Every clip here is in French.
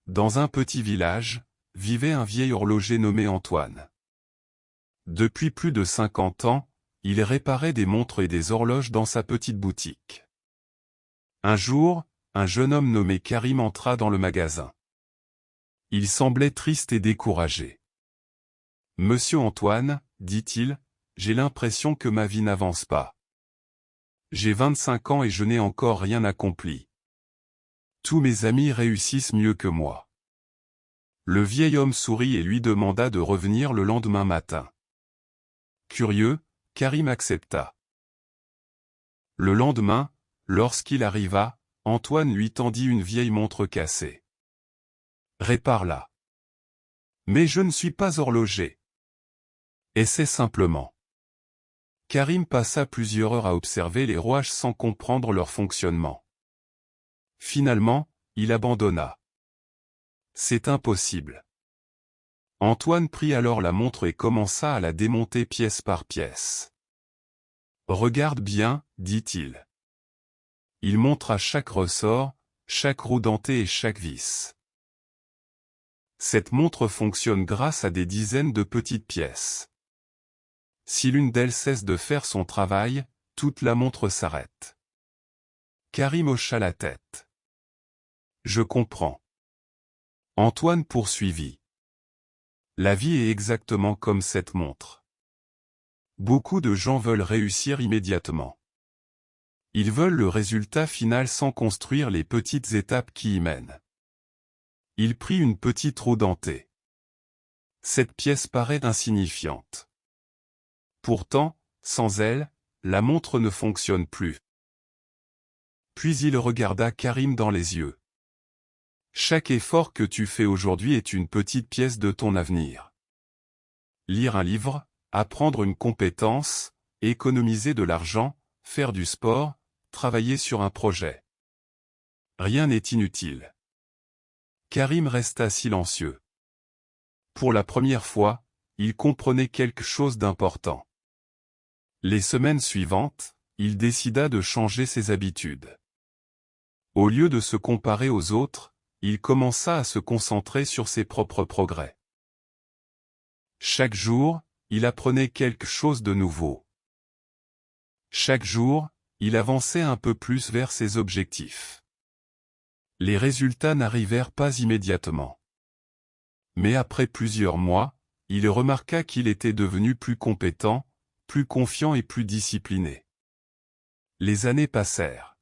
Dans un petit village, vivait un vieil horloger nommé Antoine. Depuis plus de 50 ans, il réparait des montres et des horloges dans sa petite boutique. Un jour, un jeune homme nommé Karim entra dans le magasin. Il semblait triste et découragé. « Monsieur Antoine, dit-il, j'ai l'impression que ma vie n'avance pas. J'ai 25 ans et je n'ai encore rien accompli. Tous mes amis réussissent mieux que moi. » Le vieil homme sourit et lui demanda de revenir le lendemain matin. Curieux, Karim accepta. Le lendemain, lorsqu'il arriva, Antoine lui tendit une vieille montre cassée. « Répare-la. »« Mais je ne suis pas horloger. » »« Essaie simplement. » Karim passa plusieurs heures à observer les rouages sans comprendre leur fonctionnement. Finalement, il abandonna. « C'est impossible. » Antoine prit alors la montre et commença à la démonter pièce par pièce. « Regarde bien, dit-il. » Il montra chaque ressort, chaque roue dentée et chaque vis. Cette montre fonctionne grâce à des dizaines de petites pièces. Si l'une d'elles cesse de faire son travail, toute la montre s'arrête. Karim hocha la tête. « Je comprends. » Antoine poursuivit. « La vie est exactement comme cette montre. Beaucoup de gens veulent réussir immédiatement. Ils veulent le résultat final sans construire les petites étapes qui y mènent. » Il prit une petite roue dentée. Cette pièce paraît insignifiante. Pourtant, sans elle, la montre ne fonctionne plus. Puis il regarda Karim dans les yeux. « Chaque effort que tu fais aujourd'hui est une petite pièce de ton avenir. Lire un livre, apprendre une compétence, économiser de l'argent, faire du sport, travailler sur un projet. Rien n'est inutile. » Karim resta silencieux. Pour la première fois, il comprenait quelque chose d'important. Les semaines suivantes, il décida de changer ses habitudes. Au lieu de se comparer aux autres, il commença à se concentrer sur ses propres progrès. Chaque jour, il apprenait quelque chose de nouveau. Chaque jour, il avançait un peu plus vers ses objectifs. Les résultats n'arrivèrent pas immédiatement. Mais après plusieurs mois, il remarqua qu'il était devenu plus compétent, plus confiant et plus discipliné. Les années passèrent.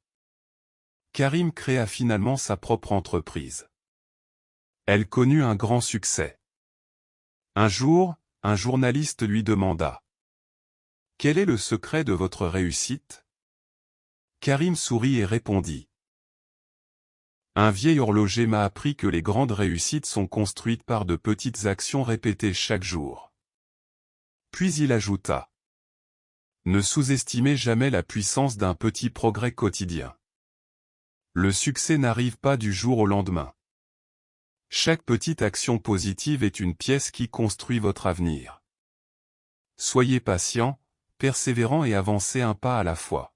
Karim créa finalement sa propre entreprise. Elle connut un grand succès. Un jour, un journaliste lui demanda : « Quel est le secret de votre réussite ?» Karim sourit et répondit : « Un vieil horloger m'a appris que les grandes réussites sont construites par de petites actions répétées chaque jour. » Puis il ajouta : « Ne sous-estimez jamais la puissance d'un petit progrès quotidien. Le succès n'arrive pas du jour au lendemain. Chaque petite action positive est une pièce qui construit votre avenir. Soyez patient, persévérant et avancez un pas à la fois. »